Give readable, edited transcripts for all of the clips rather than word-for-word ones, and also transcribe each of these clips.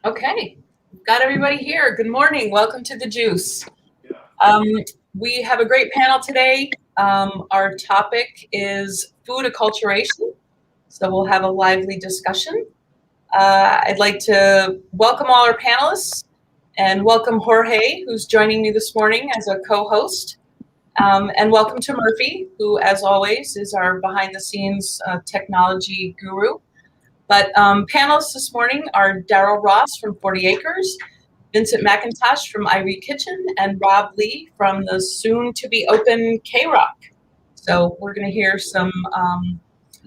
Okay, got everybody here. Good morning. Welcome to The Juice. We have a great panel today. Our topic is food acculturation, so we'll have a lively discussion. I'd like to welcome all our panelists and welcome Jorge, who's joining me this morning as a co-host. And welcome to Murphy, who, as always, is our behind-the-scenes technology guru. But panelists this morning are Darel Ross from 40 Acres, Vincent McIntosh from Irie Kitchen, and Rob Lee from the soon-to-be-open Krock. So we're going to hear some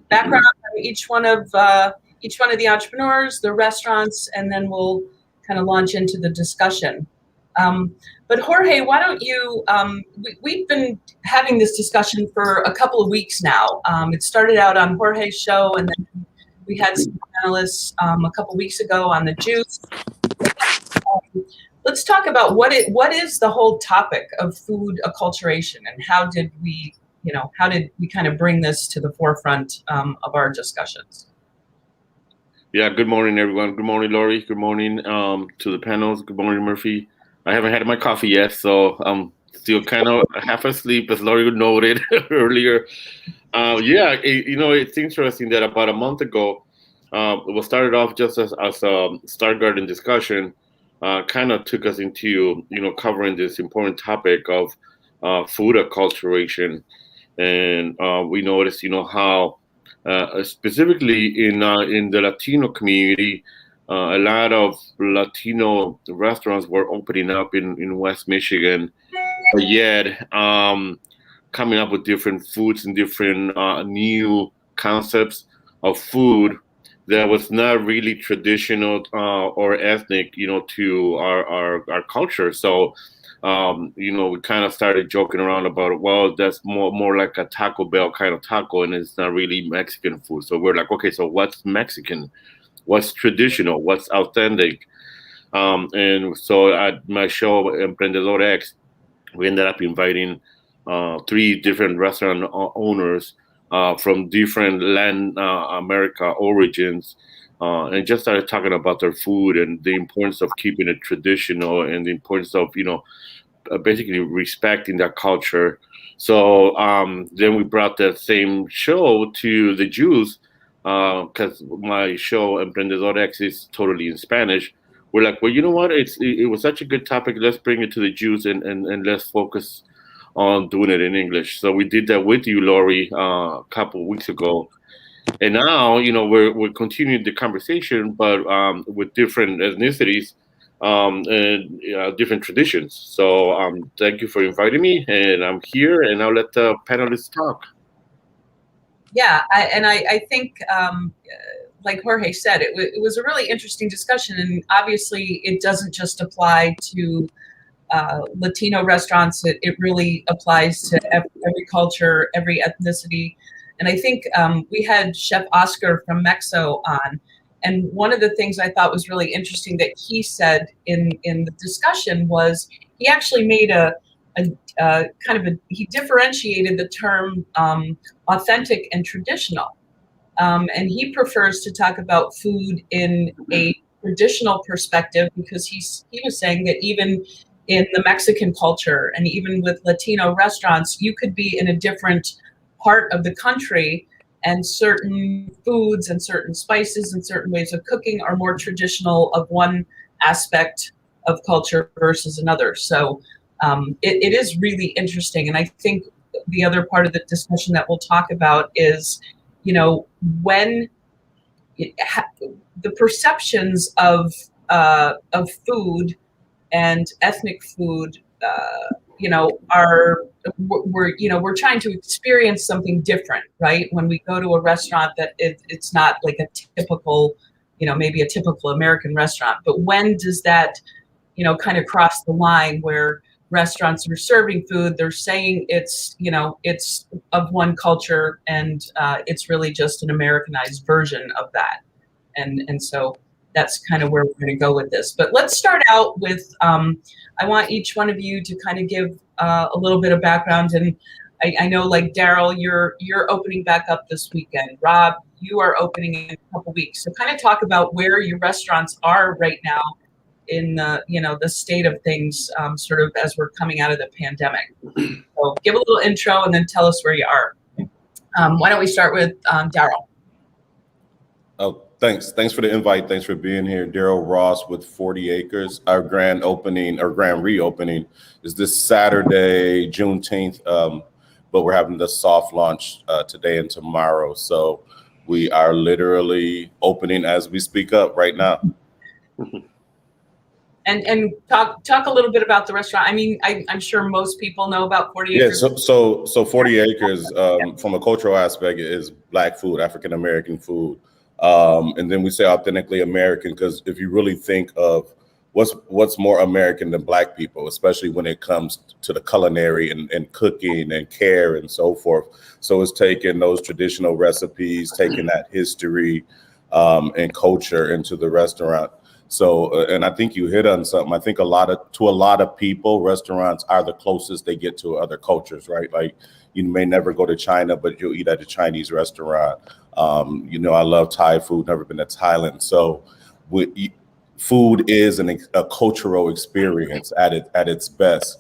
background on each one of the entrepreneurs, the restaurants, and then we'll kind of launch into the discussion. But Jorge, why don't you? We've been having this discussion for a couple of weeks now. It started out on Jorge's show, and then we had some panelists a couple weeks ago on The Juice. Let's talk about what is the whole topic of food acculturation, and how did we kind of bring this to the forefront of our discussions? Yeah, good morning, everyone. Good morning, Laurie. Good morning to the panels. Good morning, Murphy. I haven't had my coffee yet, so I'm still kind of half asleep, as Laurie noted earlier. It's interesting that about a month ago, it started off just as a Star Garden discussion, kind of took us into, covering this important topic of food acculturation. And we noticed, how specifically in the Latino community, a lot of Latino restaurants were opening up in West Michigan, but yet coming up with different foods and different new concepts of food that was not really traditional or ethnic, to our culture. So, we kind of started joking around about, well, that's more like a Taco Bell kind of taco, and it's not really Mexican food. So we're like, okay, so what's Mexican? What's traditional? What's authentic? And so at my show, Emprendedor X, we ended up inviting 3 different restaurant owners from different Latin America origins, and just started talking about their food and the importance of keeping it traditional and the importance of, basically respecting that culture. So then we brought that same show to The Juice, because my show Emprendedor X is totally in Spanish. We're like, well, you know what? It was such a good topic. Let's bring it to The Juice and let's focus on doing it in English. So we did that with you, Laurie, a couple of weeks ago. And now, we're continuing the conversation, but with different ethnicities and different traditions. So thank you for inviting me, and I'm here, and I'll let the panelists talk. Yeah, I think, like Jorge said, it was a really interesting discussion, and obviously it doesn't just apply to Latino restaurants. It really applies to every culture, every ethnicity. And I think we had Chef Oscar from Mexo on, and one of the things I thought was really interesting that he said in the discussion was he actually made he differentiated the term authentic and traditional. And he prefers to talk about food in a traditional perspective, because he was saying that even in the Mexican culture and even with Latino restaurants, you could be in a different part of the country, and certain foods and certain spices and certain ways of cooking are more traditional of one aspect of culture versus another. So it is really interesting. And I think the other part of the discussion that we'll talk about is, when the perceptions of food and ethnic food, we're trying to experience something different, right? When we go to a restaurant, that it's not like a typical, maybe a typical American restaurant. But when does that, kind of cross the line where restaurants are serving food, they're saying it's of one culture, and it's really just an Americanized version of that. And so that's kind of where we're going to go with this. But let's start out with, I want each one of you to kind of give a little bit of background. And I know, like Darel, you're opening back up this weekend. Rob, you are opening in a couple weeks. So kind of talk about where your restaurants are right now in the, the state of things, sort of as we're coming out of the pandemic. So give a little intro and then tell us where you are. Why don't we start with Darel? Oh, thanks. Thanks for the invite. Thanks for being here. Darel Ross with 40 Acres. Our grand opening or grand reopening is this Saturday, Juneteenth. But we're having the soft launch today and tomorrow. So we are literally opening as we speak up right now. And talk a little bit about the restaurant. I mean, I'm sure most people know about 40 Acres. Yeah, so 40 Acres from a cultural aspect is Black food, African American food. And then we say authentically American because if you really think of what's more American than Black people, especially when it comes to the culinary and cooking and care and so forth. So it's taking those traditional recipes, taking that history and culture into the restaurant. So, and I think you hit on something. I think to a lot of people, restaurants are the closest they get to other cultures, right? Like you may never go to China, but you'll eat at a Chinese restaurant. I love Thai food, never been to Thailand. So food is a cultural experience at its best.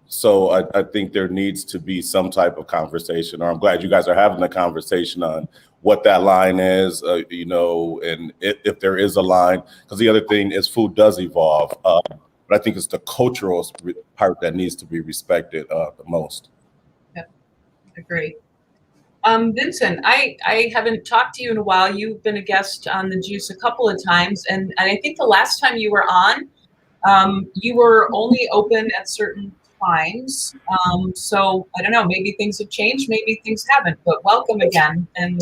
So I think there needs to be some type of conversation, or I'm glad you guys are having a conversation on what that line is, and if there is a line, because the other thing is food does evolve. But I think it's the cultural part that needs to be respected the most. Yep, agree. Vincent, I haven't talked to you in a while. You've been a guest on The Juice a couple of times, and I think the last time you were on, you were only open at certain times. So I don't know, maybe things have changed, maybe things haven't, but welcome again. And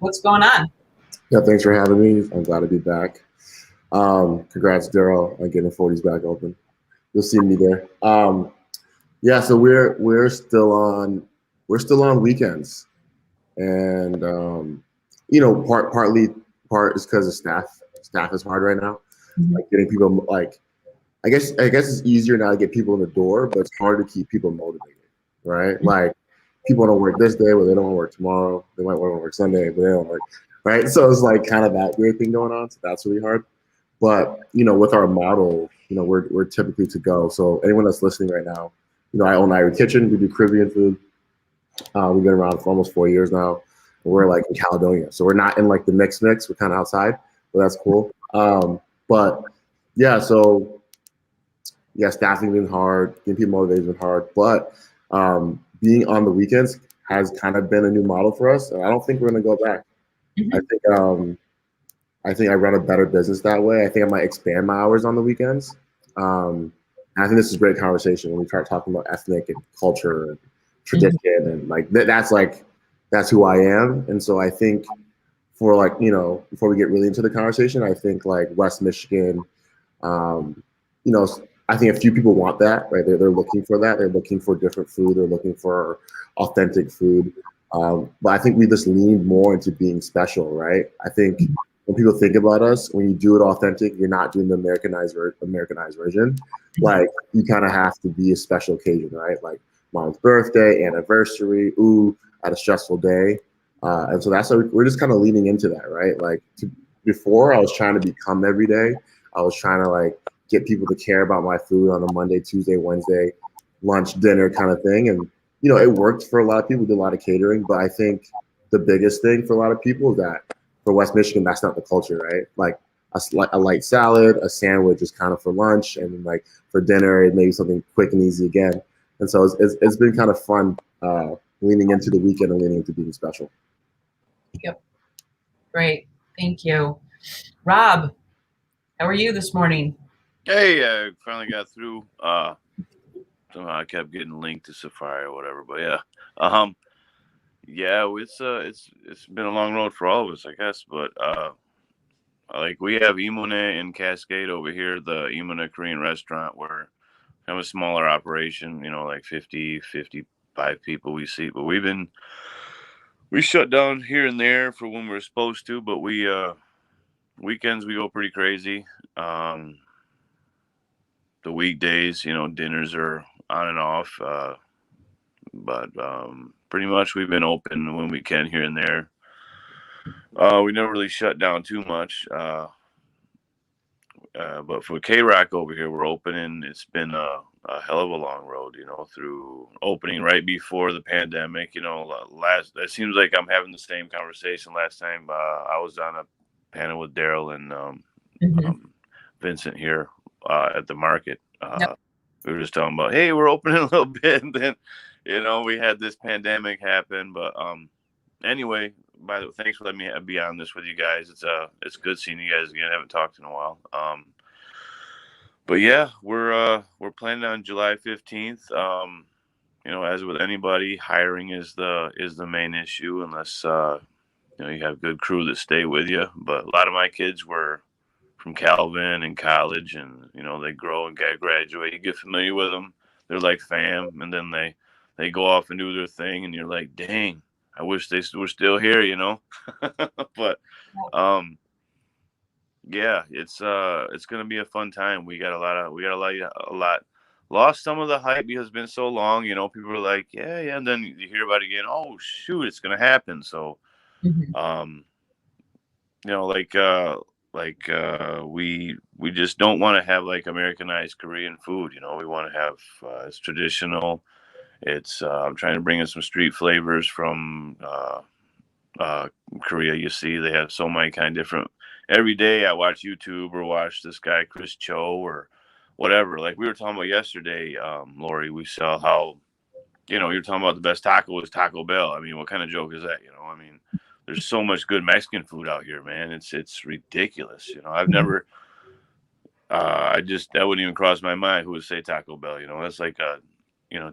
what's going on? Yeah, thanks for having me. I'm glad to be back. Congrats, Darel, on getting 40s back open. You'll see me there. Yeah, so we're still on weekends, and part is because of staff. Staff is hard right now. Mm-hmm. Like getting people I guess it's easier now to get people in the door, but it's hard to keep people motivated, right? Mm-hmm. Like people don't work this day, but they don't want to work tomorrow. They might want to work Sunday, but they don't work, right? So it's like kind of that weird thing going on. So that's really hard. But with our model, we're typically to go. So anyone that's listening right now, I own Irie Kitchen. We do Caribbean food. We've been around for almost 4 years now. We're like in Caledonia, so we're not in like the mix. We're kind of outside, but that's cool. But yeah, so yeah, staffing been hard, getting people motivated been hard, but being on the weekends has kind of been a new model for us, and I don't think we're going to go back. Mm-hmm. I think I run a better business that way. I think I might expand my hours on the weekends. And I think this is a great conversation when we start talking about ethnic and culture and tradition, mm-hmm. and like that's who I am. And so I think for before we get really into the conversation, I think like West Michigan, I think a few people want that, right? They're looking for that. They're looking for different food. They're looking for authentic food. But I think we just leaned more into being special, right? I think when people think about us, when you do it authentic, you're not doing the Americanized version. Like you kind of have to be a special occasion, right? Like mom's birthday, anniversary, at a stressful day. And so that's how we're just kind of leaning into that, right? Like before I was trying to become every day. I was trying to like get people to care about my food on a Monday, Tuesday, Wednesday, lunch, dinner kind of thing. And, it worked for a lot of people, did a lot of catering. But I think the biggest thing for a lot of people is that for West Michigan, that's not the culture, right? Like a light salad, a sandwich is kind of for lunch. And then like for dinner, maybe something quick and easy again. And so it's been kind of fun leaning into the weekend and leaning into being special. Yep. Great. Thank you. Rob, how are you this morning? Hey, I finally got through. Somehow I kept getting linked to Safari or whatever, but yeah. It's been a long road for all of us, I guess. But like we have Emonae in Cascade over here, the Emonae Korean restaurant. We're kind of a smaller operation, like 50, 55 people we see. But we shut down here and there for when we're supposed to, but we weekends we go pretty crazy. The weekdays, dinners are on and off. But pretty much we've been open when we can here and there. We never really shut down too much. But for K-Rock over here, we're opening. It's been a hell of a long road, through opening right before the pandemic. It seems like I'm having the same conversation last time. I was on a panel with Darel and Vincent here at the market. Yep. We were just talking about, hey, we're opening a little bit, and then, we had this pandemic happen. But anyway, thanks for letting me be on this with you guys. It's good seeing you guys again. I haven't talked in a while. But yeah, we're planning on July 15th. As with anybody, hiring is the main issue, unless you have good crew that stay with you. But a lot of my kids were from Calvin and college, and they grow and graduate. You get familiar with them, they're like fam, and then they go off and do their thing, and you're like, dang, I wish they were still here, But yeah, it's gonna be a fun time. We got a lot. Lost some of the hype because it's been so long. People are like, yeah, and then you hear about it again. Oh shoot, it's gonna happen. So, we just don't want to have like Americanized Korean food. We want to have it's traditional. It's I'm trying to bring in some street flavors from Korea. You see, they have so many kind of different. Every day I watch YouTube or watch this guy Chris Cho or whatever. Like we were talking about yesterday, Laurie. We saw how you're talking about the best taco is Taco Bell. I mean, what kind of joke is that? I mean, there's so much good Mexican food out here, man. It's ridiculous. I've never. That wouldn't even cross my mind who would say Taco Bell. That's like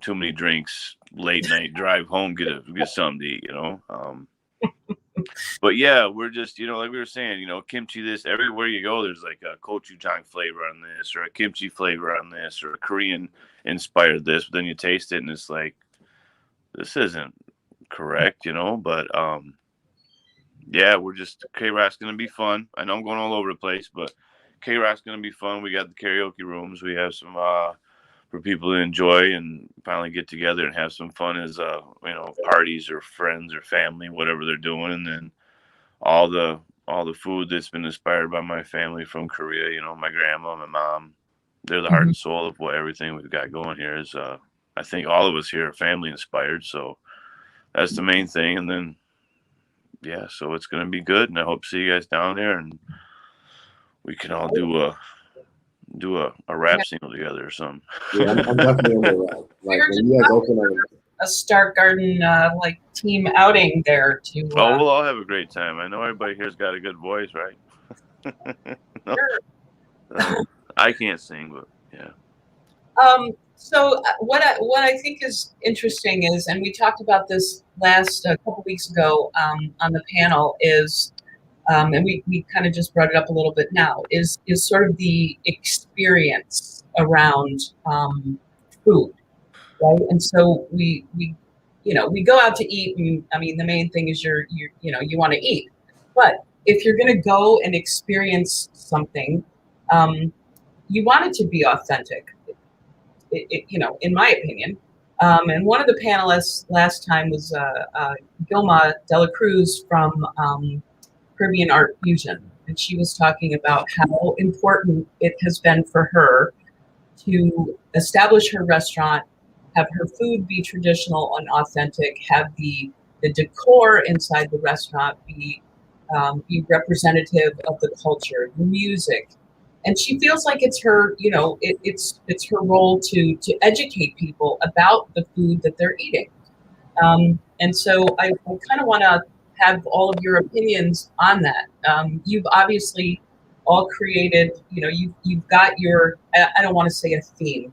too many drinks, late night drive home, get something to eat. But yeah, we're just, like we were saying, kimchi this, everywhere you go, there's like a gochujang flavor on this or a kimchi flavor on this or a Korean inspired this, but then you taste it and it's like, this isn't correct, but yeah, K-Rock's going to be fun. I know I'm going all over the place, but K-Rock's going to be fun. We got the karaoke rooms. We have some, for people to enjoy and finally get together and have some fun as parties or friends or family, whatever they're doing. And then all the food that's been inspired by my family from Korea, my grandma, my mom, they're the heart and soul of everything we've got going here. Is I think all of us here are family inspired, so that's the main thing. And then yeah, so it's gonna be good, and I hope to see you guys down there, and we can all do a rap single together or something. Yeah, I'm definitely on the rap. Like when you guys open a Stark Garden team outing there to. We'll all have a great time. I know everybody here's got a good voice, right? No? Sure. I can't sing, but yeah. So what I think is interesting is, and we talked about this last couple weeks ago on the panel, is, and we kind of just brought it up a little bit now, is sort of the experience around food, right? And so we go out to eat, and I mean the main thing is you want to eat, but if you're going to go and experience something, you want it to be authentic. In my opinion. And one of the panelists last time was Gilma Dela Cruz from Caribbean Art Fusion. And she was talking about how important it has been for her to establish her restaurant, have her food be traditional and authentic, have the decor inside the restaurant be representative of the culture, the music. And she feels like it's her, it's her role to educate people about the food that they're eating. And so I kind of want to have all of your opinions on that. You've obviously all created, you've got your, I don't want to say a theme.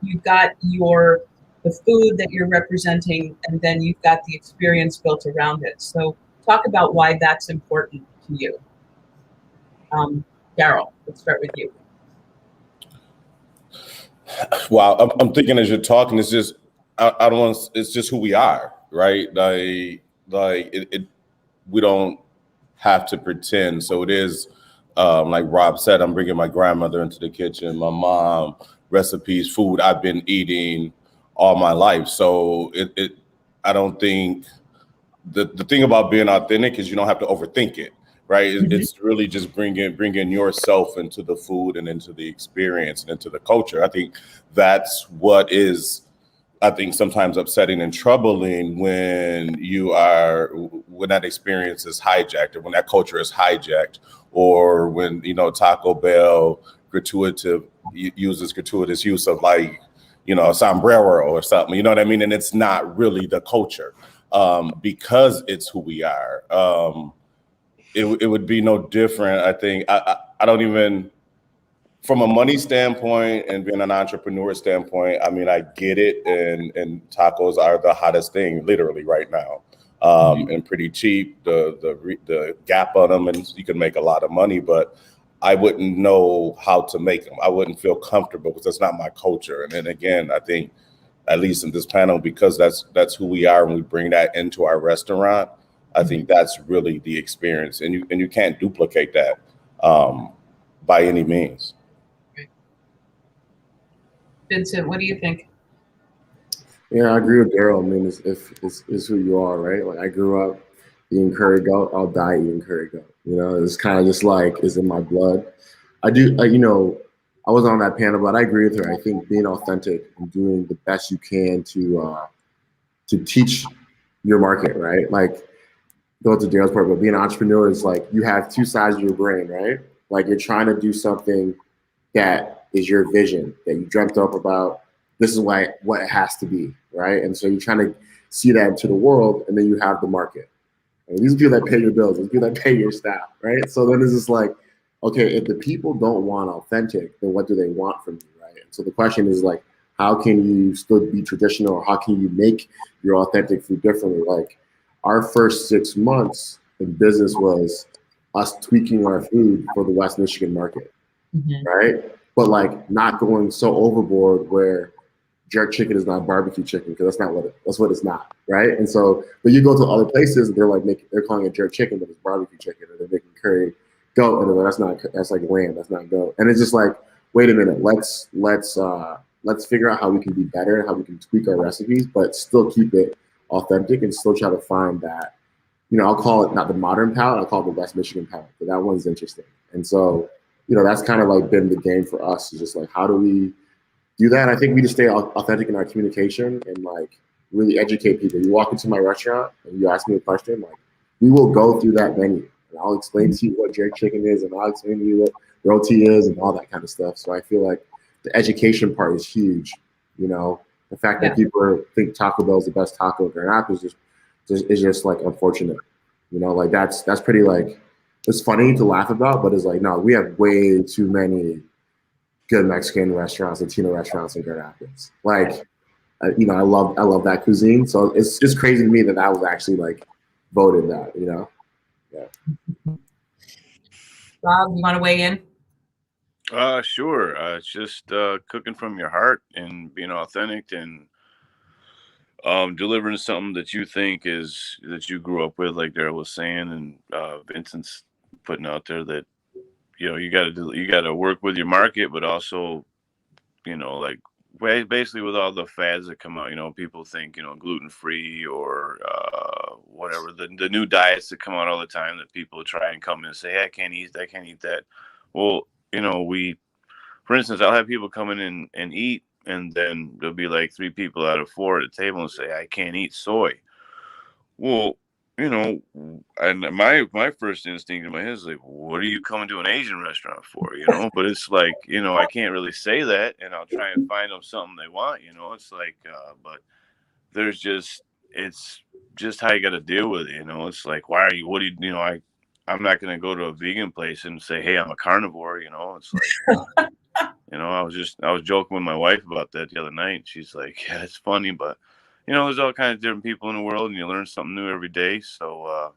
You've got the food that you're representing, and then you've got the experience built around it. So talk about why that's important to you. Darel, let's start with you. Wow, I'm thinking as you're talking, it's just I don't want. It's just who we are, right? We don't have to pretend. So it is, like Rob said, I'm bringing my grandmother into the kitchen, my mom, recipes, food I've been eating all my life. So I don't think the thing about being authentic is you don't have to overthink it, right? It's really just bringing yourself into the food and into the experience and into the culture. I think that's what is, I think, sometimes upsetting and troubling when that experience is hijacked, or when that culture is hijacked, or when, you know, Taco Bell uses gratuitous use of, like, you know, a sombrero or something, you know what I mean? And it's not really the culture, because it's who we are. It would be no different. I think I don't even, from a money standpoint and being an entrepreneur standpoint, I mean, I get it, and tacos are the hottest thing literally right now, and pretty cheap. The gap on them, and you can make a lot of money, but I wouldn't know how to make them. I wouldn't feel comfortable because that's not my culture. And then again, I think, at least in this panel, because that's who we are, and we bring that into our restaurant, I think that's really the experience, and you can't duplicate that by any means. Vincent, what do you think? Yeah, I agree with Darel. I mean, it's who you are, right? Like, I grew up eating curry goat. I'll die eating curry goat. You know, it's kind of just like, it's in my blood. I do, you know, I wasn't on that panel, but I agree with her. I think being authentic and doing the best you can to teach your market, right? Like, go to Darel's part, but being an entrepreneur is like, you have two sides of your brain, right? Like, you're trying to do something that is your vision that you dreamt up about. This is what it has to be, right? And so you're trying to see that into the world, and then you have the market. And these are people that pay your bills, these people that pay your staff, right? So then it's just like, okay, if the people don't want authentic, then what do they want from you, right? And so the question is, like, how can you still be traditional, or how can you make your authentic food differently? Like, our first 6 months in business was us tweaking our food for the West Michigan market, right? But, like, not going so overboard where jerk chicken is not barbecue chicken, because that's what it's not, right? And so, but you go to other places, they're like they're calling it jerk chicken, but it's barbecue chicken, or they're making curry goat, and that's like lamb, that's not goat. And it's just like, wait a minute, let's figure out how we can be better, how we can tweak our recipes, but still keep it authentic, and still try to find that, you know, I'll call it not the modern palate, I'll call it the West Michigan palate, but that one's interesting. And so, you know, that's kind of like been the game for us, is just like, how do we do that? I think we just stay authentic in our communication and, like, really educate people. You walk into my restaurant and you ask me a question, like, we will go through that menu, and I'll explain to you what jerk chicken is, and I'll explain to you what roti is, and all that kind of stuff. So I feel like the education part is huge. You know, the fact that people think Taco Bell is the best taco in Grand Rapids is just like unfortunate. You know, like, that's pretty, like, it's funny to laugh about, but it's like, no, we have way too many good Mexican restaurants, Latino restaurants in Grand Rapids. Like, you know, I love that cuisine. So it's just crazy to me that was actually, like, voted that, you know? Yeah. Rob, you want to weigh in? Sure. It's just cooking from your heart and being authentic, and delivering something that you think that you grew up with, like Darel was saying, and Vincent's putting out there, that, you know, you got to work with your market, but also, you know, like, basically with all the fads that come out, you know, people think, you know, gluten-free or whatever, the new diets that come out all the time, that people try and come in and say, hey, I can't eat that. Well, you know, for instance, I'll have people come in and eat, and then there'll be like 3 people out of 4 at the table and say, I can't eat soy. Well, you know, and my first instinct in my head is like, what are you coming to an Asian restaurant for, you know? But it's like, you know, I can't really say that, and I'll try and find them something they want, you know? It's like, but it's just how you got to deal with it, you know? It's like, you know, I'm not going to go to a vegan place and say, hey, I'm a carnivore, you know? It's like, you know, I was joking with my wife about that the other night. She's like, yeah, it's funny, but, you know, there's all kinds of different people in the world, and you learn something new every day. So,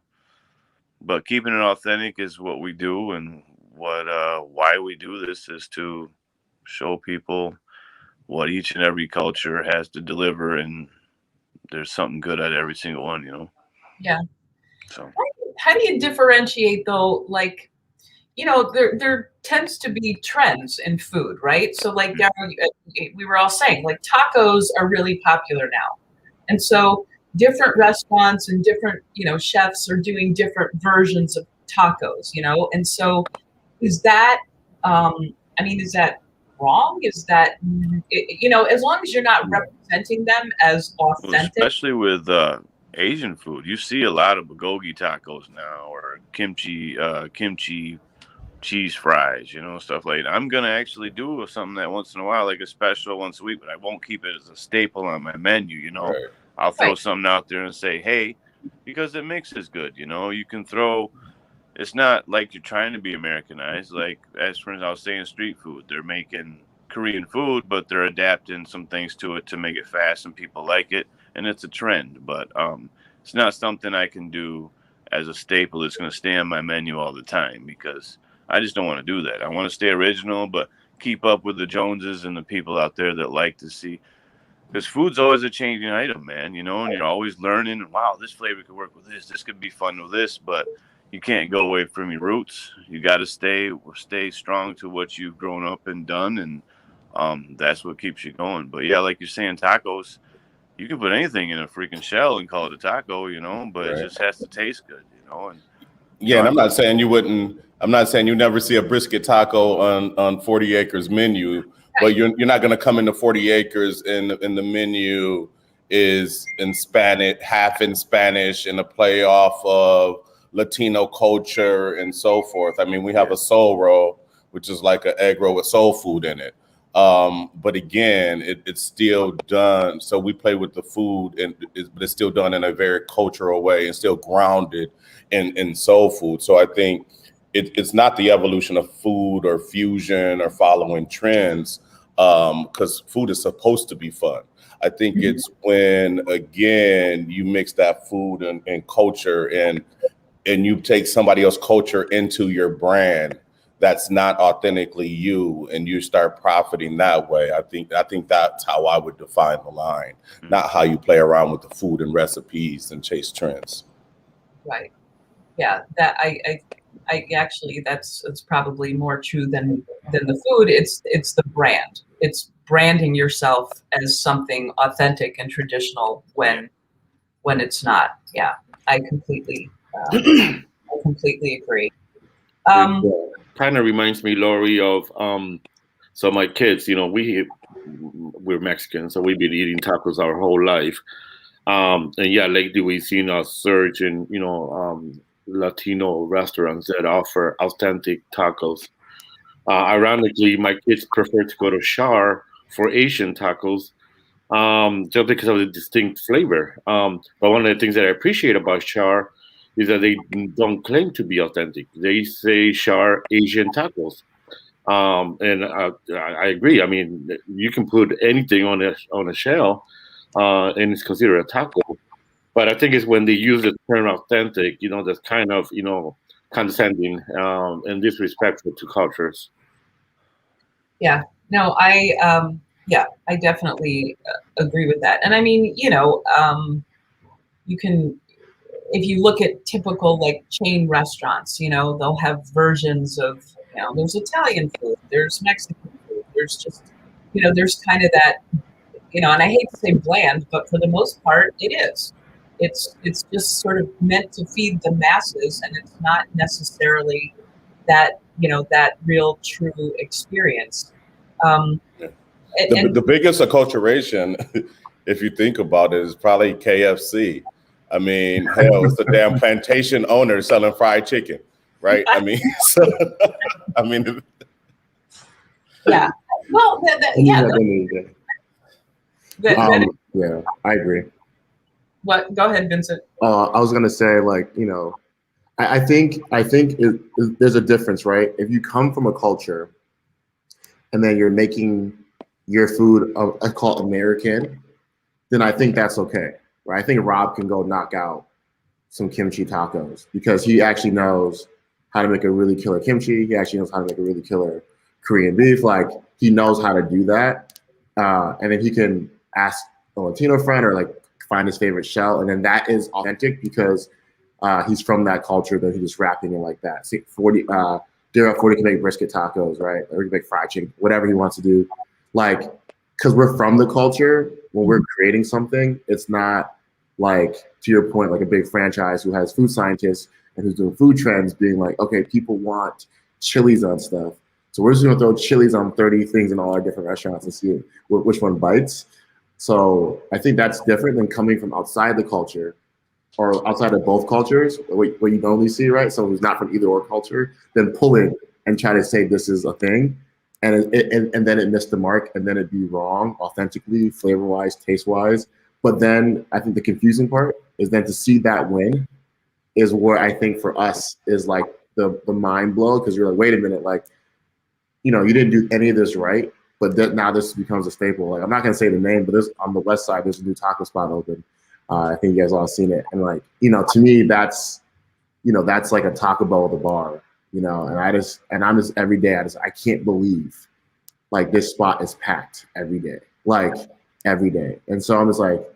but keeping it authentic is what we do, and why we do this is to show people what each and every culture has to deliver, and there's something good at every single one, you know? Yeah. So how do you differentiate, though? Like, you know, there tends to be trends in food, right? So, like, we were all saying, like, tacos are really popular now. And so different restaurants and different, chefs are doing different versions of tacos, and so is that, is that wrong? Is that, as long as you're not representing them as Well, authentic. especially with Asian food, you see a lot of bulgogi tacos now, or kimchi cheese fries, stuff like that. I'm gonna actually do something that once in a while, like a special once a week, but I won't keep it as a staple on my menu. Right. I'll throw Right. something out there and say, hey, because it mixes good. You can throw. It's not like you're trying to be Americanized. Like, as for instance, I was saying street food. They're making Korean food, but they're adapting some things to it to make it fast and people like it, and it's a trend. But it's not something I can do as a staple. It's going to stay on my menu all the time because I just don't want to do that. I want to stay original, but keep up with the Joneses and the people out there that like to see. Because food's always a changing item, man, and you're always learning. Wow, this flavor could work with this. This could be fun with this, but you can't go away from your roots. You got to stay strong to what you've grown up and done, and that's what keeps you going. But yeah, like you're saying, tacos, you can put anything in a freaking shell and call it a taco, but Right. it just has to taste good, And Yeah, and I'm not saying you wouldn't. I'm not saying you never see a brisket taco on 40 Acres menu, but you're not going to come into 40 Acres and the menu is in Spanish, half in Spanish, and a play off of Latino culture and so forth. I mean, we have a soul roll, which is like an egg roll with soul food in it. But again, it's still done. So we play with the food, but it's still done in a very cultural way and still grounded in soul food. So I think it's not the evolution of food or fusion or following trends, because food is supposed to be fun. I think it's when, again, you mix that food and culture and you take somebody else's culture into your brand that's not authentically you, and you start profiting that way. I think that's how I would define the line, not how you play around with the food and recipes and chase trends. Right. Yeah, that I actually that's probably more true than the food. It's the brand. It's branding yourself as something authentic and traditional when it's not. Yeah, I completely agree. Kind of reminds me, Laurie, of so my kids. We're Mexican, so we've been eating tacos our whole life. And yeah, lately we've seen a surge in Latino restaurants that offer authentic tacos. Ironically, my kids prefer to go to Char for Asian tacos, just because of the distinct flavor. But one of the things that I appreciate about Char is that they don't claim to be authentic. They say Char Asian tacos. And I agree. I mean, you can put anything on a shell, and it's considered a taco. But I think it's when they use the term authentic, that's kind of, condescending and disrespectful to cultures. Yeah. No, I definitely agree with that. And I mean, you can, if you look at typical like chain restaurants, they'll have versions of, there's Italian food, there's Mexican food, there's just, there's kind of that, and I hate to say bland, but for the most part, it is. It's just sort of meant to feed the masses, and it's not necessarily that, that real true experience. The biggest acculturation, if you think about it, is probably KFC. I mean, hell, it's the damn plantation owner selling fried chicken, right? I mean, yeah. Well, yeah, I agree. What? Go ahead, Vincent. I was gonna say, I think there's a difference, right? If you come from a culture and then you're making your food, I call it American, then I think that's okay, right? I think Rob can go knock out some kimchi tacos because he actually knows how to make a really killer kimchi. He actually knows how to make a really killer Korean beef. Like, he knows how to do that. And then he can ask a Latino friend or find his favorite shell. And then that is authentic because he's from that culture that he's just wrapping it like that. See, Darel 40 can make brisket tacos, right? Or he can make fried chicken, whatever he wants to do. Because we're from the culture, when we're creating something, it's not like to your point, like a big franchise who has food scientists and who's doing food trends being like, okay, people want chilies on stuff. So we're just gonna throw chilies on 30 things in all our different restaurants and see which one bites. So I think that's different than coming from outside the culture or outside of both cultures, what you normally see, right? So who's not from either or culture, then pull it and try to say this is a thing, and and then it missed the mark, and then it'd be wrong authentically, flavor wise, taste wise. But then I think the confusing part is then to see that win is where I think for us is like the mind blow, because you're like, wait a minute, like, you didn't do any of this right, but now this becomes a staple. Like, I'm not gonna say the name, but there's on the west side, there's a new taco spot open. I think you guys all seen it, and like, to me, that's like a Taco Bell at the bar, and I'm just every day, I can't believe like this spot is packed every day, like every day, and so I'm just like,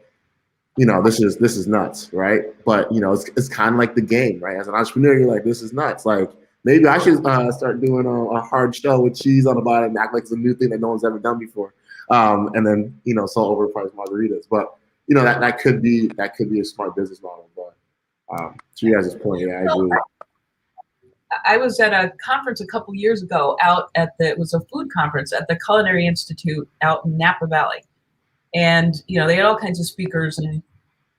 this is nuts, right? But it's kind of like the game, right? As an entrepreneur, you're like, this is nuts, like. Maybe I should start doing a hard shell with cheese on the bottom and act like it's a new thing that no one's ever done before, and then sell overpriced margaritas. But that could be a smart business model. But to you guys' point, yeah, I agree. I was at a conference a couple years ago it was a food conference at the Culinary Institute out in Napa Valley, and they had all kinds of speakers, and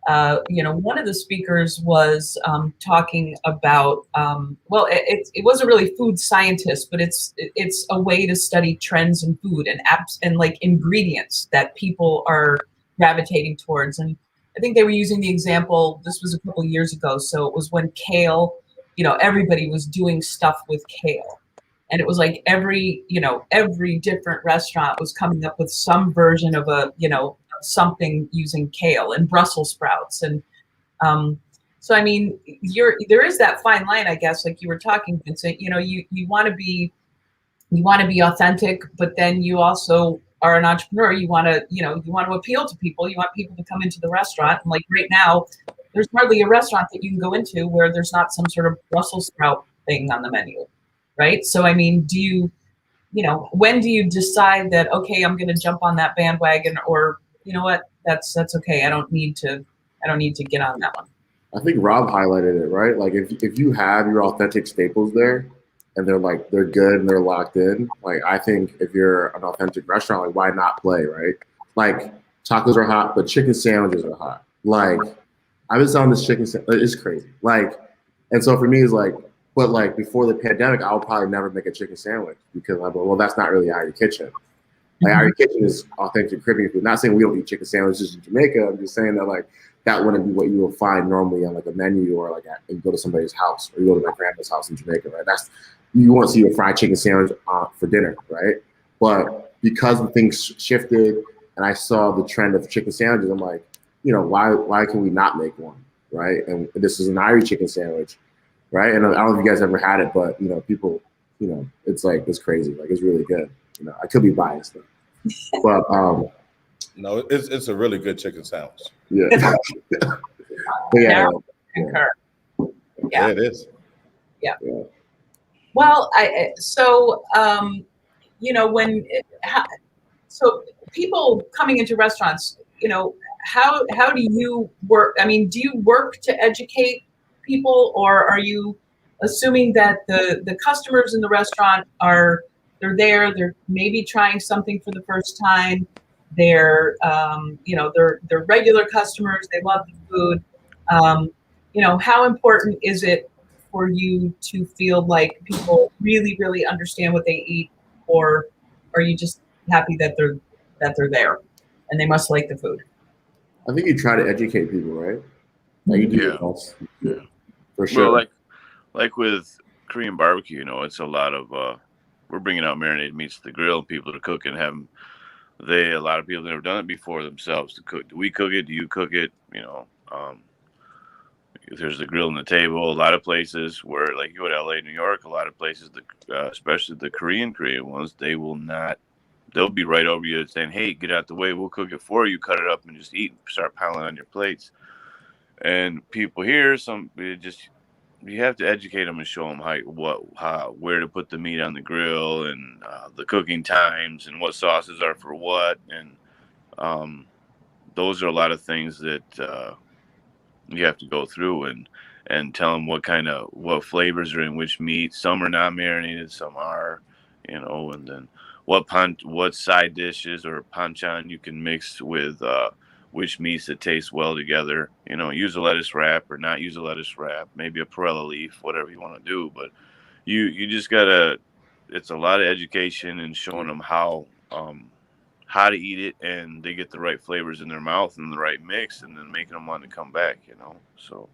one of the speakers was talking about, it wasn't really food scientist, but it's a way to study trends in food and apps and like ingredients that people are gravitating towards. And I think they were using the example, this was a couple of years ago. So it was when kale, everybody was doing stuff with kale. And it was like every different restaurant was coming up with some version of something using kale and Brussels sprouts. And so, I mean, there is that fine line, I guess, like you were talking, Vincent, you want to be authentic, but then you also are an entrepreneur. You want to appeal to people. You want people to come into the restaurant. And like right now, there's hardly a restaurant that you can go into where there's not some sort of Brussels sprout thing on the menu. Right. So, I mean, when do you decide that, okay, I'm going to jump on that bandwagon, or, you know what, that's okay. I don't need to get on that one. I think Rob highlighted it, right? Like if you have your authentic staples there and they're good and they're locked in, like I think if you're an authentic restaurant, like why not play, right? Like tacos are hot, but chicken sandwiches are hot. Like I've been selling this chicken sandwich, it's crazy. Like, and so for me it's like, but like before the pandemic, I would probably never make a chicken sandwich because I go, well, that's not really Irie Kitchen. Like Irie Kitchen is authentic Caribbean food. Not saying we don't eat chicken sandwiches in Jamaica. I'm just saying that like that wouldn't be what you will find normally on like a menu or like you go to somebody's house or you go to my grandma's house in Jamaica, right? You won't see a fried chicken sandwich for dinner, right? But because the things shifted and I saw the trend of chicken sandwiches, I'm like, why can we not make one, right? And this is an Irie chicken sandwich. Right, and I don't know if you guys ever had it, but people, it's like it's crazy, like it's really good. I could be biased though, but no, it's a really good chicken sandwich. Yeah, but yeah, yeah, it is. Yeah. Well, so people coming into restaurants, how do you work? I mean, do you work to educate people, or are you assuming that the customers in the restaurant they're maybe trying something for the first time, they're regular customers, they love the food, how important is it for you to feel like people really, really understand what they eat, or are you just happy that they're there and they must like the food? I think you try to educate people, right? Like you do your best. Yeah. For sure. Well, like with Korean barbecue, it's a lot of we're bringing out marinated meats to the grill, and people to cook and have them. A lot of people have never done it before themselves to cook. Do we cook it? Do you cook it? There's the grill and the table. A lot of places where, like you go to LA, New York, a lot of places, especially the Korean ones, they will not. They'll be right over you saying, "Hey, get out the way. We'll cook it for you. Cut it up and just eat. And start piling on your plates." And people here, you have to educate them and show them where to put the meat on the grill and the cooking times and what sauces are for what. And those are a lot of things that you have to go through and tell them what flavors are in which meat. Some are not marinated, some are, and then what side dishes or panchan you can mix with which meats that taste well together. Use a lettuce wrap or not use a lettuce wrap, maybe a perilla leaf, whatever you want to do. But you just gotta. It's a lot of education and showing them how to eat it, and they get the right flavors in their mouth and the right mix, and then making them want to come back. So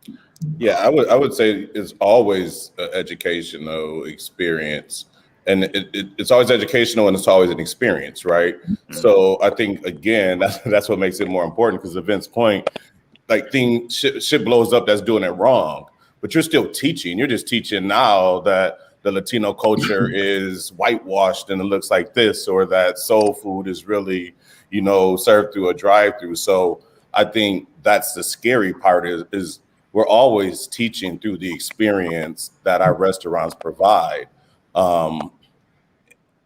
Yeah, I would say it's always an educational experience, and it's always educational and it's always an experience, right? Mm-hmm. So I think again that's what makes it more important, because to Vince's point, like shit blows up that's doing it wrong, but you're still teaching. You're just teaching now that the Latino culture is whitewashed and it looks like this, or that soul food is really, served through a drive-through. So I think that's the scary part is we're always teaching through the experience that our restaurants provide. And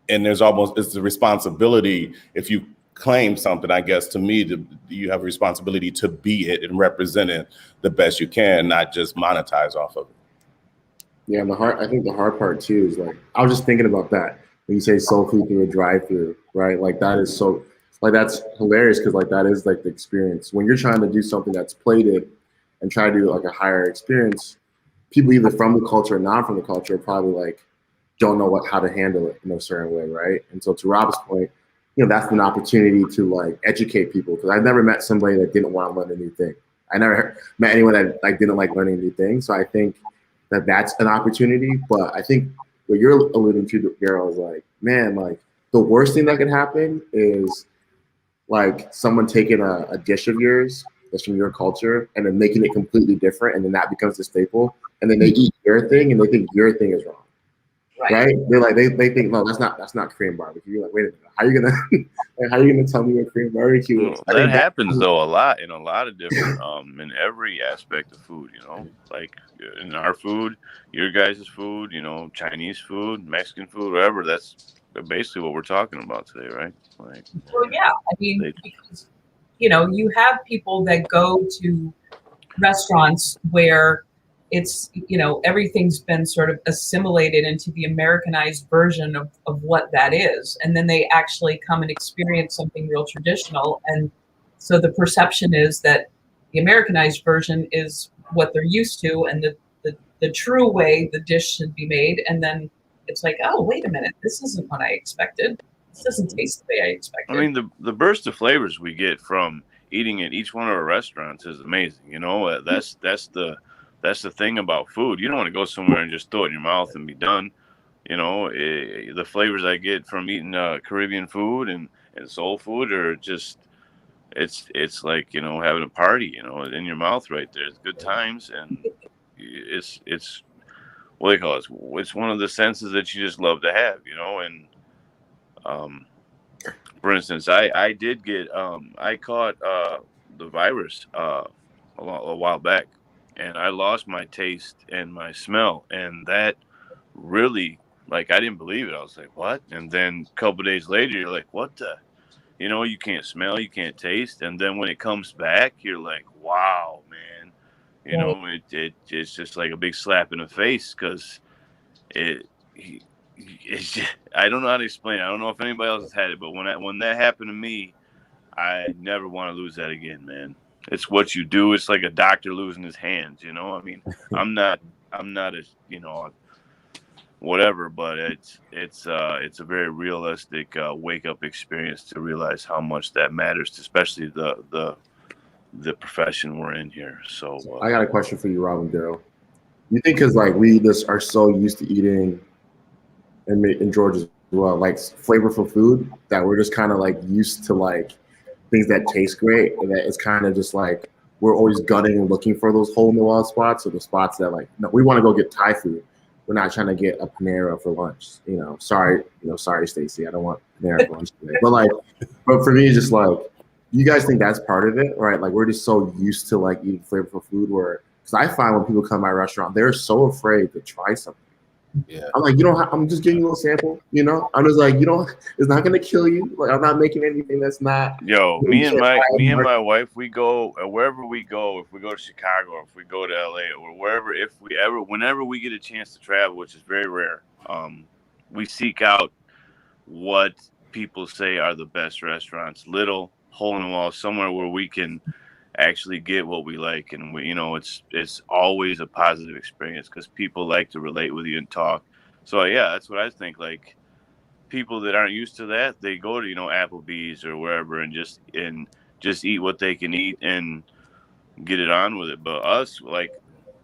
it's the responsibility, if you claim something, I guess, to me, you have a responsibility to be it and represent it the best you can, not just monetize off of it. Yeah, I think the hard part too is like, I was just thinking about that when you say soul food through a drive-through, right? Like that is that's hilarious, because like that is like the experience. When you're trying to do something that's plated and try to do like a higher experience, people either from the culture or not from the culture probably like don't know how to handle it in a certain way, right? And so to Rob's point, that's an opportunity to like educate people, because I've never met somebody that didn't want to learn a new thing. I never met anyone that like didn't like learning new things. So I think that's an opportunity. But I think what you're alluding to, Darel, is like, man, like the worst thing that could happen is like someone taking a dish of yours that's from your culture and then making it completely different, and then that becomes the staple, and then they eat your thing and they think your thing is wrong. Right? They're like they think, no, that's not Korean barbecue. You're like, wait a minute, how are you gonna tell me what Korean barbecue is? That happens though a lot in a lot of different in every aspect of food. Like in our food, your guys' food, Chinese food, Mexican food, whatever. That's basically what we're talking about today, right? Like, well, yeah, I mean, because you have people that go to restaurants where it's, everything's been sort of assimilated into the Americanized version of what that is. And then they actually come and experience something real traditional. And so the perception is that the Americanized version is what they're used to, and the true way the dish should be made. And then it's like, oh, wait a minute, this isn't what I expected. This doesn't taste the way I expected. I mean, the burst of flavors we get from eating at each one of our restaurants is amazing. That's the thing about food. You don't want to go somewhere and just throw it in your mouth and be done. The flavors I get from eating Caribbean food and soul food are just, it's like, having a party, in your mouth right there. It's good times, and it's what do they call it? It's one of the senses that you just love to have, and for instance, I did get I caught the virus a while back. And I lost my taste and my smell, and that really, like, I didn't believe it. I was like, what? And then a couple of days later, you're like, what the? You can't smell, you can't taste. And then when it comes back, you're like, wow, man. It's just like a big slap in the face, because it's just, I don't know how to explain it. I don't know if anybody else has had it, but when that happened to me, I never want to lose that again, man. It's what you do. It's like a doctor losing his hands, I mean, I'm not a, whatever, but it's a very realistic wake up experience to realize how much that matters, especially the profession we're in here. So I got a question for you, Rob and Darel. You think because like we just are so used to eating, and in Georgia as well, like flavorful food, that we're just kind of like used to like things that taste great, and that it's kind of just like we're always gunning and looking for those hole in the wall spots, or the spots that like, no, we want to go get Thai food. We're not trying to get a Panera for lunch. Sorry, Stacey, I don't want Panera for lunch today. But for me, it's just like, you guys think that's part of it, right? Like we're just so used to like eating flavorful food, because I find when people come to my restaurant, they're so afraid to try something. Yeah. I'm like, you don't. I'm just giving you a sample. You know, I'm just like, you don't. It's not gonna kill you. Like, I'm not making anything that's not. Yo, me and my wife, we go wherever we go. If we go to Chicago, or if we go to LA, or wherever, whenever we get a chance to travel, which is very rare, we seek out what people say are the best restaurants, little hole in the wall, somewhere where we can actually get what we like, and it's always a positive experience because people like to relate with you and talk. So yeah, that's what I think. Like, people that aren't used to that, they go to Applebee's or wherever and just eat what they can eat and get it on with it. But us, like,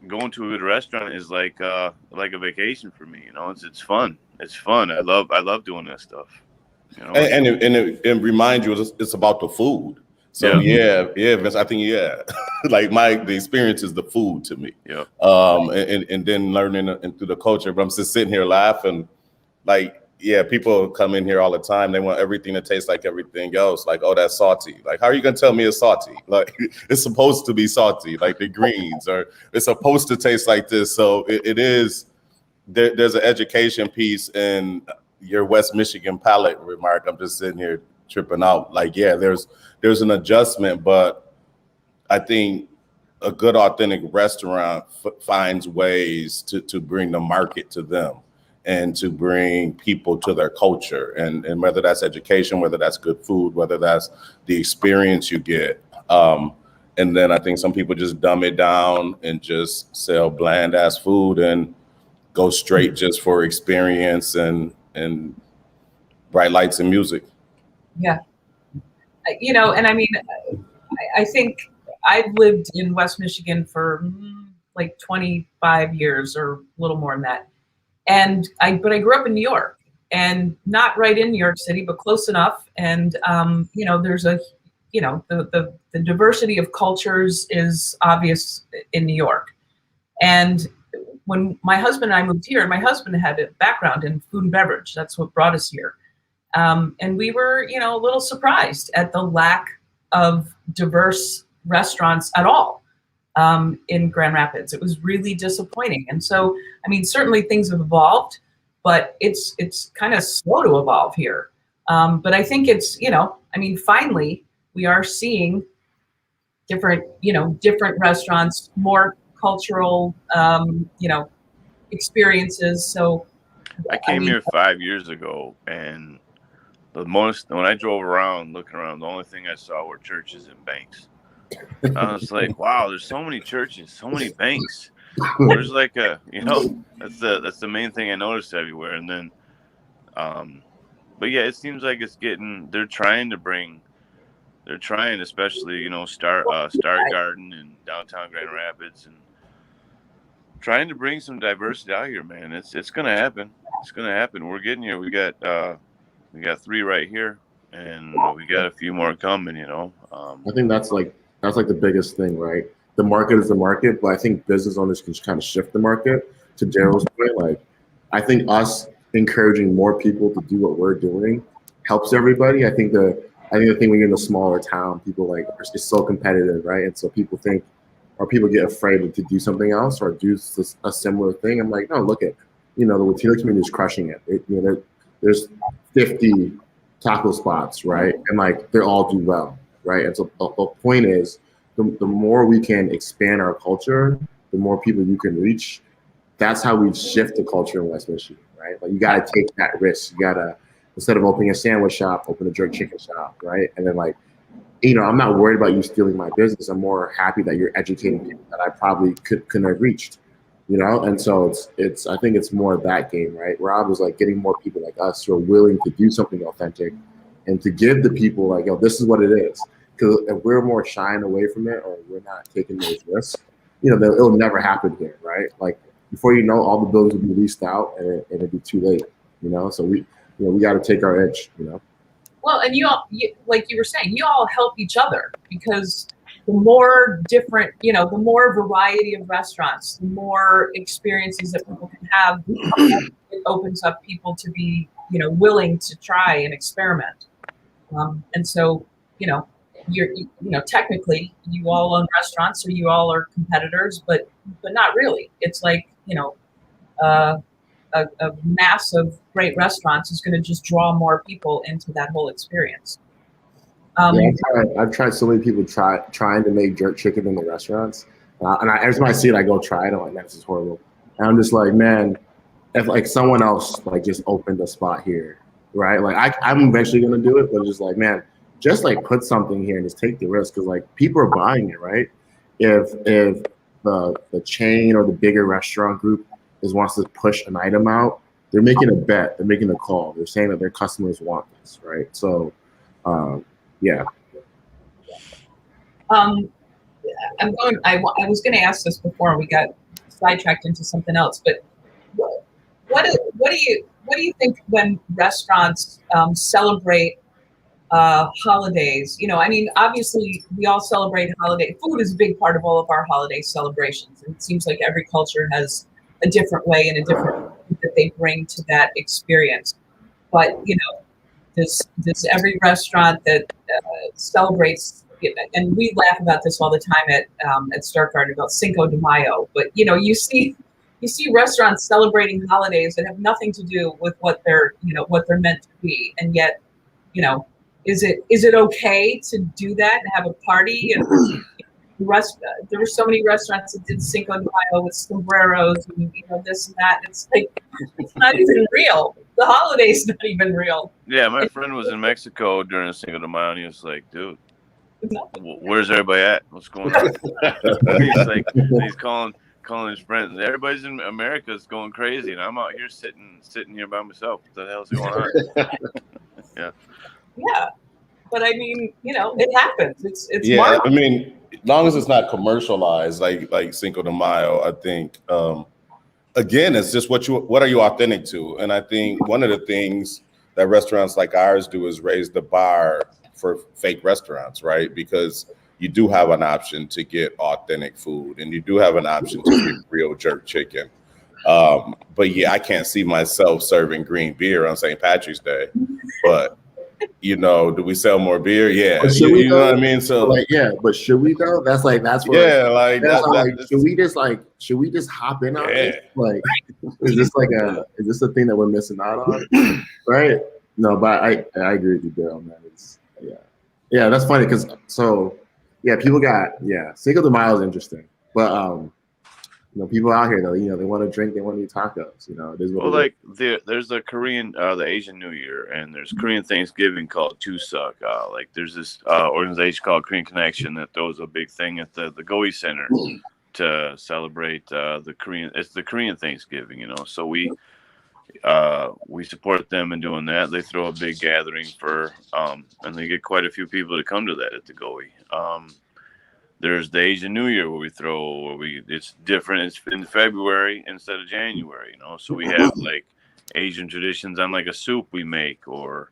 going to a good restaurant is like a vacation for me. It's fun. It's fun. I love doing that stuff. And it reminds you it's about the food. So yeah, Vince, I think like the experience is the food to me. Yeah. And then learning through the culture. But I'm just sitting here laughing, like, yeah, people come in here all the time. They want everything to taste like everything else. Like, oh, that's salty. Like, how are you gonna tell me it's salty? Like, it's supposed to be salty, like the greens, or it's supposed to taste like this. So it is. There's an education piece in your West Michigan palate remark. I'm just sitting here tripping out. Like, yeah, there's an adjustment, but I think a good authentic restaurant finds ways to bring the market to them and to bring people to their culture, and whether that's education, whether that's good food, whether that's the experience you get. And then I think some people just dumb it down and just sell bland ass food and go straight just for experience and bright lights and music. Yeah. And I mean, I think I've lived in West Michigan for like 25 years or a little more than that. But I grew up in New York, and not right in New York City, but close enough. And, there's the diversity of cultures is obvious in New York. And when my husband and I moved here, my husband had a background in food and beverage. That's what brought us here. And we were, a little surprised at the lack of diverse restaurants at all in Grand Rapids. It was really disappointing. And so, I mean, certainly things have evolved, but it's kind of slow to evolve here. But I think it's, finally we are seeing different restaurants, more cultural, experiences. So I came here 5 years ago, and when I drove around, looking around, the only thing I saw were churches and banks. I was like, wow, there's so many churches, so many banks. There's like that's the main thing I noticed everywhere. And then, but yeah, it seems like they're trying, especially, Star Garden in downtown Grand Rapids, and trying to bring some diversity out here, man. It's gonna happen. It's gonna happen. We're getting here. We got 3 right here, and we got a few more coming. I think that's like the biggest thing, right? The market is the market, but I think business owners can kind of shift the market. To Darel's point, like, I think us encouraging more people to do what we're doing helps everybody. I think the thing when you're in a smaller town, people it's so competitive, right? And so people think, or people get afraid to do something else or do a similar thing. I'm like, no, look at, the Latino community is crushing it. There's 50 taco spots, right? And they all do well, right? And so the point is, the more we can expand our culture, the more people you can reach. That's how we shift the culture in West Michigan, right? Like, you got to take that risk. You got to, instead of opening a sandwich shop, open a jerk chicken shop, right? And then I'm not worried about you stealing my business. I'm more happy that you're educating people that I probably couldn't have reached, And so I think it's more of that game, right? Where I was getting more people like us who are willing to do something authentic and to give the people this is what it is. Because if we're more shying away from it, or we're not taking those risks, it'll never happen here, right? Before you know, all the buildings will be leased out, and it'll be too late, So we got to take our edge, Well, and like you were saying, you all help each other, because the more different, the more variety of restaurants, the more experiences that people can have, it opens up people to be, willing to try and experiment. And so, you're, technically you all own restaurants, so you all are competitors, but not really. It's like, a mass of great restaurants is going to just draw more people into that whole experience. Yeah, I've tried so many people trying to make jerk chicken in the restaurants, every time I see it, I go try it. I'm like, man, this is horrible. And I'm just like, man, if like someone else like just opened a spot here, right? Like I'm eventually gonna do it, but just like, man, just like put something here and just take the risk, because like people are buying it, right? If the chain or the bigger restaurant group wants to push an item out, they're making a bet, they're making a call, they're saying that their customers want this, right? So yeah. I was going to ask this before we got sidetracked into something else, but what do you think when restaurants celebrate holidays? You know, I mean, obviously we all celebrate holiday. Food is a big part of all of our holiday celebrations, and it seems like every culture has a different way and a different that they bring to that experience. But you know, does every restaurant that celebrates, and we laugh about this all the time at Stark Garden about Cinco de Mayo, but you know, you see restaurants celebrating holidays that have nothing to do with what they're meant to be, and yet, you know, is it okay to do that and have a party? And there were so many restaurants that did Cinco de Mayo with sombreros and you know this and that. It's like it's not even real. The holiday's not even real. Yeah, my friend was in Mexico during Cinco de Mayo, and he was like, "Dude, where's everybody at? What's going on?" He's like, he's calling his friends. Everybody's in America is going crazy, and I'm out here sitting here by myself. What the hell's going on? Yeah. Yeah, but I mean, you know, it happens. It's yeah. marketing. I mean, as long as it's not commercialized, like Cinco de Mayo, I think. Again, it's just what are you authentic to? And I think one of the things that restaurants like ours do is raise the bar for fake restaurants, right? Because you do have an option to get authentic food, and you do have an option to get real jerk chicken. But yeah, I can't see myself serving green beer on St. Patrick's Day. But you know, do we sell more beer? Yeah, you know what I mean. So like, yeah, but should we though? That's what. Yeah, like should we just hop in on it? Like, is this a thing that we're missing out on? Right? No, but I agree with you, Darel, man. Yeah, that's funny because people got Cinco de Mayo is interesting, but you know, people out here though, you know, they want to drink, they want to eat tacos. You know, like there's the Korean, the Asian New Year, and there's Korean Thanksgiving called Chuseok. Like there's this organization called Korean Connection that throws a big thing at the Goei Center to celebrate the Korean Thanksgiving. You know, so we support them in doing that. They throw a big gathering and they get quite a few people to come to that at the Goei. There's the Asian New Year it's different. It's in February instead of January, you know. So we have like Asian traditions on like a soup we make, or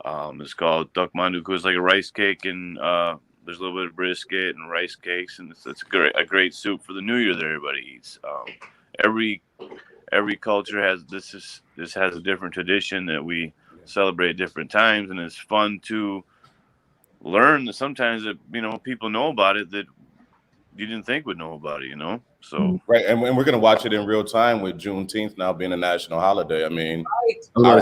it's called Duck Manduku. It's like a rice cake, and there's a little bit of brisket and rice cakes, and it's a great soup for the New Year that everybody eats. Every culture has this has a different tradition that we celebrate at different times, and it's fun to learn that sometimes that, you know, people know about it that you didn't think would know about it, you know. So right, and we're gonna watch it in real time with Juneteenth now being a national holiday. I mean, our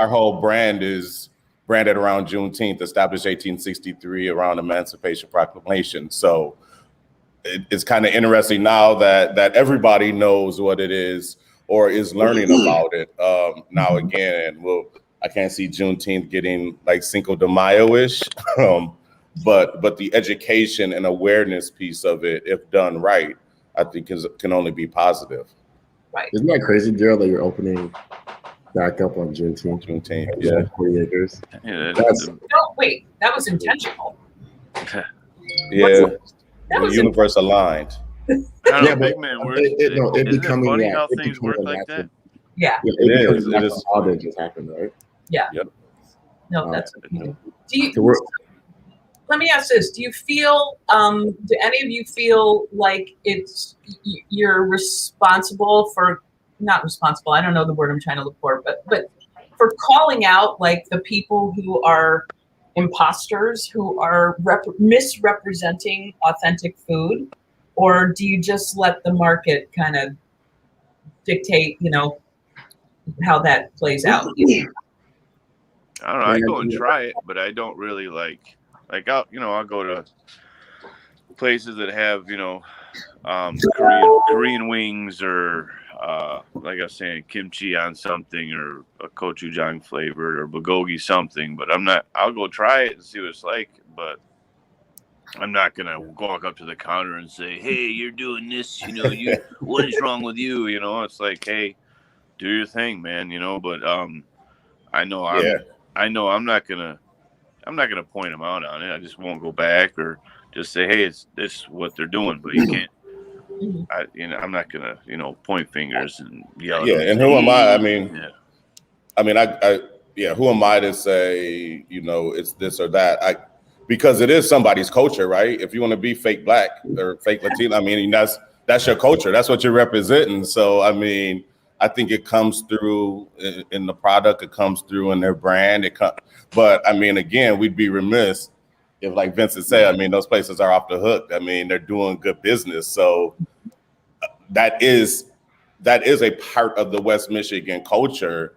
whole brand is branded around Juneteenth, established 1863 around Emancipation Proclamation. So it's kind of interesting now that everybody knows what it is or is learning about it. Now again, I can't see Juneteenth getting like Cinco de Mayo-ish, but the education and awareness piece of it, if done right, I think can only be positive. Right. Isn't that crazy, Darel, that you're opening back up on Juneteenth? Yeah. 40 acres. Yeah, No, wait, that was intentional. Yeah, the universe aligned. Yeah, big man. It becoming funny that. how It things becoming work like natural. that? Yeah. It is. It is. All that just happened, right? Yeah. Yep. No, that's okay. Let me ask this: do you feel? Do any of you feel like you're responsible for? Not responsible. I don't know the word I'm trying to look for, but for calling out like the people who are imposters, who are misrepresenting authentic food, or do you just let the market kind of dictate, you know, how that plays out. I don't know. I go and try it, but I don't really like I'll go to places that have, Korean wings or like I was saying, kimchi on something or a gochujang flavored or bulgogi something. But I'll go try it and see what it's like. But I'm not gonna walk up to the counter and say, "Hey, you're doing this. What is wrong with you?" It's like, "Hey, do your thing, man." But I know I'm not gonna point them out on it. I just won't go back or just say, "Hey, it's this what they're doing," but you can't. I'm not gonna, point fingers and yell. Yeah, and who am I? Who am I to say, it's this or that? Because it is somebody's culture, right? If you want to be fake black or fake Latino, that's your culture. That's what you're representing. So, I think it comes through in the product. It comes through in their brand. But again, we'd be remiss if, like Vincent said, those places are off the hook. They're doing good business. So that is a part of the West Michigan culture,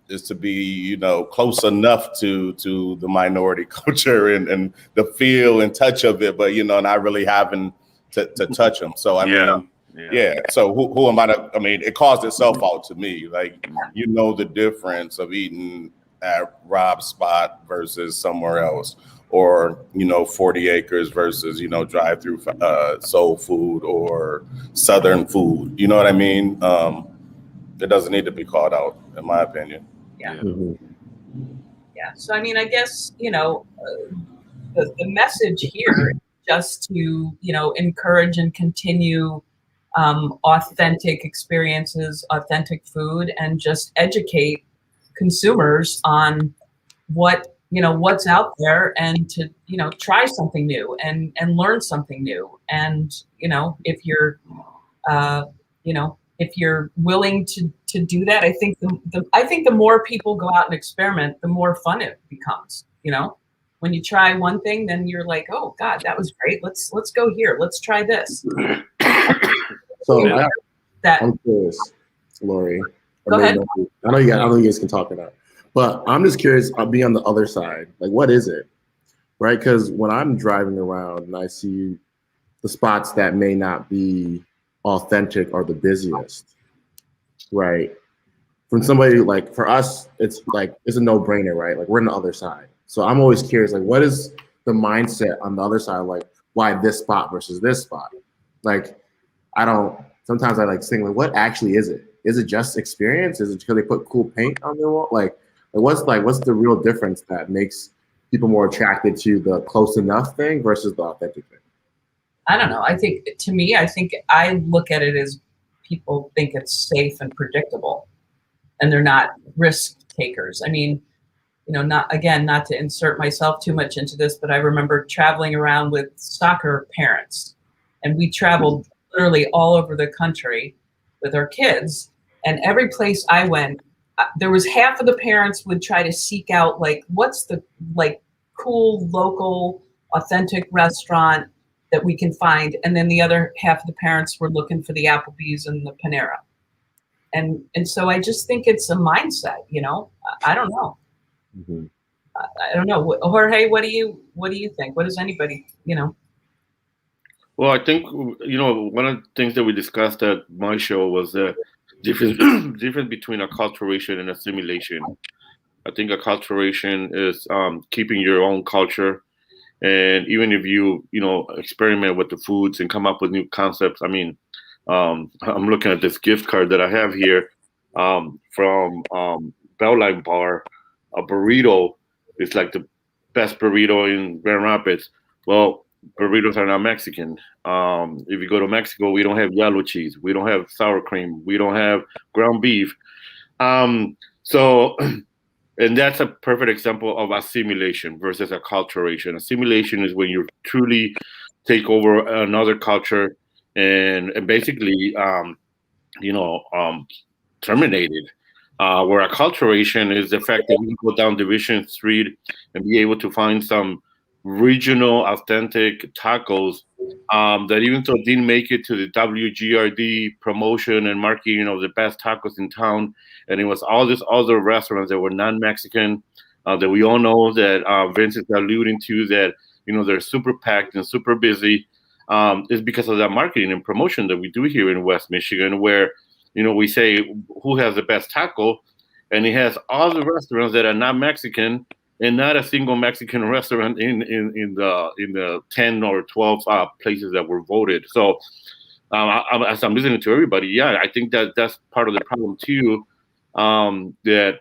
is to be, close enough to the minority culture and the feel and touch of it, but, not really having to touch them. So, So who am I to, it calls itself out to me. Like, the difference of eating at Rob's spot versus somewhere else, or 40 acres versus drive through soul food or Southern food. You know what I mean? It doesn't need to be called out, in my opinion. Yeah. Mm-hmm. Yeah. So I guess the message here is just to encourage and continue authentic experiences, authentic food, and just educate consumers on what's out there, and to try something new and learn something new. And if you're if you're willing to do that, I think the more people go out and experiment, the more fun it becomes. When you try one thing, then you're like, oh God, that was great. Let's go here. Let's try this. So I'm curious, Laurie. Go ahead. I know you guys can talk about it, but I'm just curious. I'll be on the other side. Like, what is it, right? Because when I'm driving around and I see the spots that may not be authentic are the busiest, right? From somebody like, for us, it's a no-brainer, right? Like, we're on the other side. So I'm always curious, like, what is the mindset on the other side? Like, why this spot versus this spot? Like, sometimes I like saying, like, what actually is it? Is it just experience? Is it because they put cool paint on their wall? What's the real difference that makes people more attracted to the close enough thing versus the authentic thing? I don't know. I think I look at it as people think it's safe and predictable, and they're not risk takers. Not to insert myself too much into this, but I remember traveling around with soccer parents, and we traveled literally all over the country with our kids. And every place I went, there was half of the parents would try to seek out, like, what's the cool local authentic restaurant that we can find, and then the other half of the parents were looking for the Applebee's and the Panera. And so I just think it's a mindset. I don't know. Mm-hmm. I don't know. Jorge, what do you think? What does anybody, Well, I think, one of the things that we discussed at my show was the difference between acculturation and assimilation. I think acculturation is keeping your own culture. And even if you experiment with the foods and come up with new concepts, I'm looking at this gift card that I have here from Bellline Bar. A burrito is like the best burrito in Grand Rapids. Well, burritos are not Mexican. If you go to Mexico, we don't have yellow cheese. We don't have sour cream. We don't have ground beef. And that's a perfect example of assimilation versus acculturation. Assimilation is when you truly take over another culture and basically, terminate it. Where acculturation is the fact that you can go down Division Street and be able to find some regional authentic tacos that even though didn't make it to the WGRD promotion and marketing of the best tacos in town, and it was all these other restaurants that were non-Mexican, that we all know that Vincent's alluding to, that they're super packed and super busy. Is because of that marketing and promotion that we do here in West Michigan, where we say who has the best taco, and it has all the restaurants that are not Mexican, and not a single Mexican restaurant in the 10 or 12 places that were voted. So as I'm listening to everybody, yeah, I think that's part of the problem too. That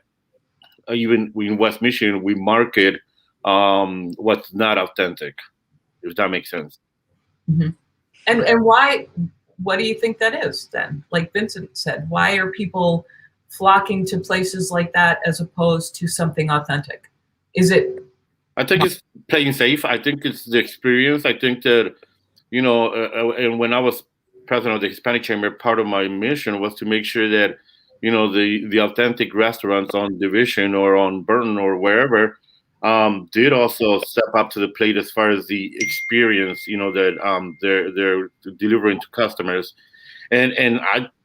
even in West Michigan, we market what's not authentic, if that makes sense. Mm-hmm. And why? What do you think that is then? Like Vincent said, why are people flocking to places like that as opposed to something authentic? Is it? I think it's playing safe. I think it's the experience. I think that, and when I was president of the Hispanic Chamber, part of my mission was to make sure that, the authentic restaurants on Division or on Burton or wherever did also step up to the plate as far as the experience, that they're delivering to customers. And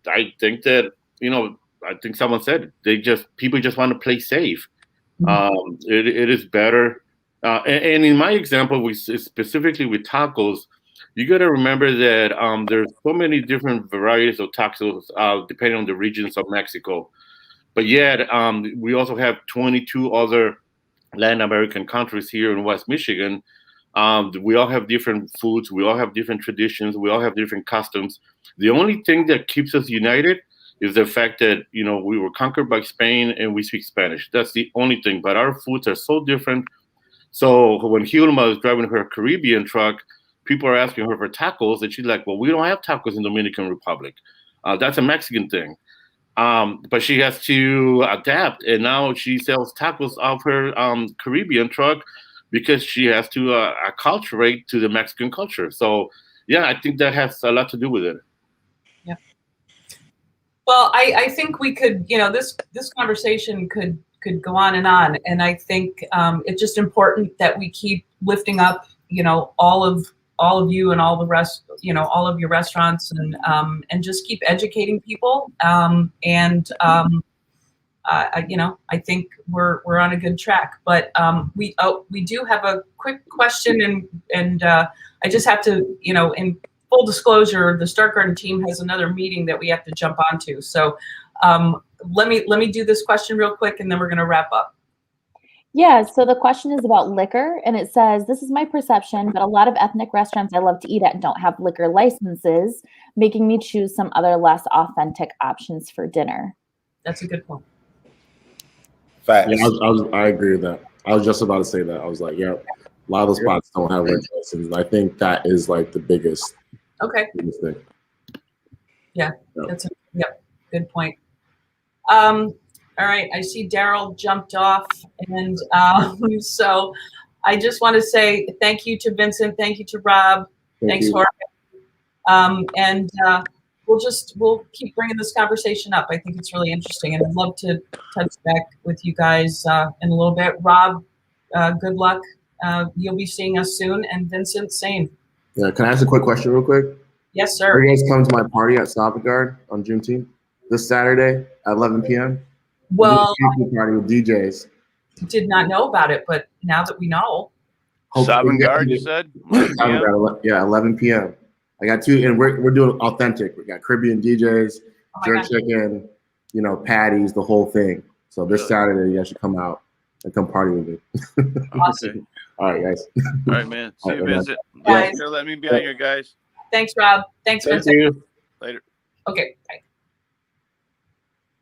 I think that, I think someone said people just want to play safe. It is better. And in my example, specifically with tacos, you got to remember that there's so many different varieties of tacos depending on the regions of Mexico. But yet, we also have 22 other Latin American countries here in West Michigan. We all have different foods. We all have different traditions. We all have different customs. The only thing that keeps us united is the fact that, we were conquered by Spain and we speak Spanish. That's the only thing. But our foods are so different. So when Hilma is driving her Caribbean truck, people are asking her for tacos, and she's like, well, we don't have tacos in Dominican Republic. That's a Mexican thing. But she has to adapt, and now she sells tacos off her Caribbean truck because she has to acculturate to the Mexican culture. So, yeah, I think that has a lot to do with it. Yeah. Well, I think we could, this conversation could go on, and I think it's just important that we keep lifting up, all of you and all the rest, all of your restaurants, and just keep educating people. I think we're on a good track. But we do have a quick question, and I just have to, in full disclosure, the Start Garden team has another meeting that we have to jump onto. So let me do this question real quick, and then we're going to wrap up. Yeah, so the question is about liquor, and it says, this is my perception, but a lot of ethnic restaurants I love to eat at don't have liquor licenses, making me choose some other less authentic options for dinner. That's a good point. Facts. Yeah, I agree with that. I was just about to say that. I was like, yeah, a lot of those spots don't have liquor licenses. I think that is like the biggest thing. Yeah, that's good point. All right, I see Darel jumped off, and so I just want to say thank you to Vincent, thank you to Rob, thanks Jorge, and we'll keep bringing this conversation up. I think it's really interesting, and I'd love to touch back with you guys in a little bit. Rob, good luck. You'll be seeing us soon, and Vincent, same. Yeah, can I ask a quick question real quick? Yes, sir. Are you guys coming to my party at Supinski on Juneteenth this Saturday at 11 p.m.? Well, party with DJs. Did not know about it, but now that we know. Supinski, you said? Yeah, 11 p.m. I got two, and we're doing authentic. We got Caribbean DJs, jerk chicken, patties, the whole thing. So this Saturday, you guys should come out and come party with me. Awesome. All right, guys. All right, man. See you, Vincent. Guys. Let me be on here, guys. Thanks, Rob. Thanks, Vincent. Thank you. Later. Okay, bye.